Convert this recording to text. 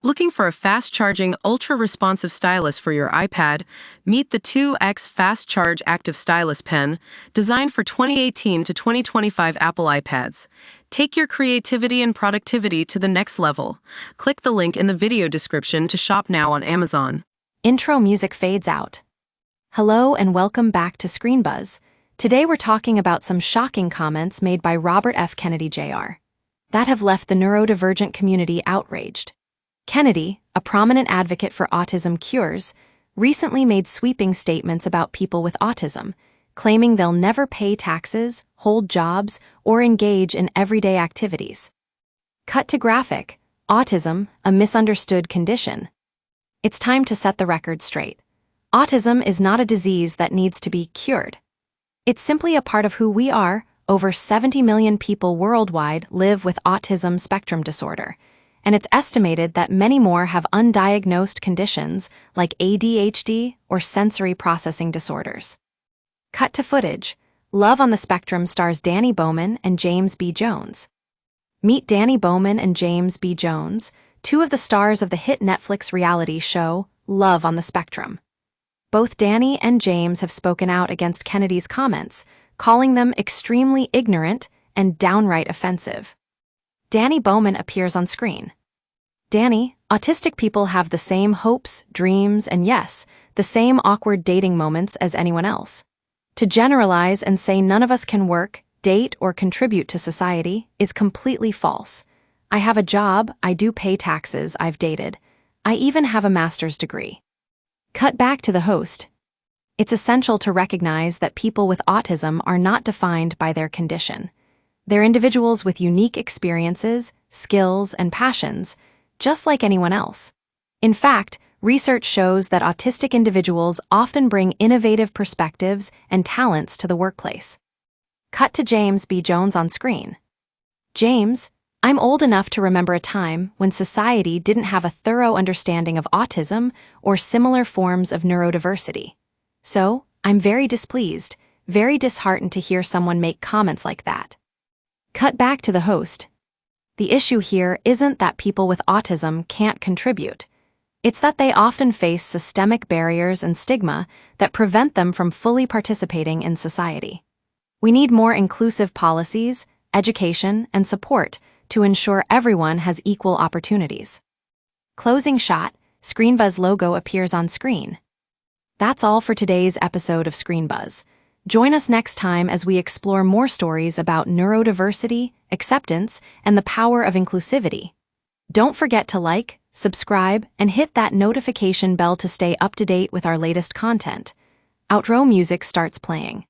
Looking for a fast-charging, ultra-responsive stylus for your iPad? Meet the 2X Fast Charge Active Stylus Pen, designed for 2018 to 2025 Apple iPads. Take your creativity and productivity to the next level. Click the link in the video description to shop now on Amazon. Intro music fades out. Hello and welcome back to Screen Buzz. Today we're talking about some shocking comments made by Robert F. Kennedy Jr. that have left the neurodivergent community outraged. Kennedy, a prominent advocate for autism cures, recently made sweeping statements about people with autism, claiming they'll never pay taxes, hold jobs, or engage in everyday activities. Cut to graphic: autism, a misunderstood condition. It's time to set the record straight. Autism is not a disease that needs to be cured. It's simply a part of who we are. Over 70 million people worldwide live with autism spectrum disorder, and it's estimated that many more have undiagnosed conditions like ADHD or sensory processing disorders. Cut to footage: Love on the Spectrum stars Danny Bowman and James B. Jones. Meet Danny Bowman and James B. Jones, two of the stars of the hit Netflix reality show Love on the Spectrum. Both Danny and James have spoken out against Kennedy's comments, calling them extremely ignorant and downright offensive. Danny Bowman appears on screen. Danny: autistic people have the same hopes, dreams, and yes, the same awkward dating moments as anyone else. To generalize and say none of us can work, date, or contribute to society is completely false. I have a job, I do pay taxes, I've dated. I even have a master's degree. Cut back to the host. It's essential to recognize that people with autism are not defined by their condition. They're individuals with unique experiences, skills, and passions, just like anyone else. In fact, research shows that autistic individuals often bring innovative perspectives and talents to the workplace. Cut to James B. Jones on screen. James: I'm old enough to remember a time when society didn't have a thorough understanding of autism or similar forms of neurodiversity. So, I'm very displeased, very disheartened to hear someone make comments like that. Cut back to the host. The issue here isn't that people with autism can't contribute. It's that they often face systemic barriers and stigma that prevent them from fully participating in society. We need more inclusive policies, education, and support to ensure everyone has equal opportunities. Closing shot: Screen Buzz logo appears on screen. That's all for today's episode of Screen Buzz. Join us next time as we explore more stories about neurodiversity, acceptance, and the power of inclusivity. Don't forget to like, subscribe, and hit that notification bell to stay up to date with our latest content. Outro music starts playing.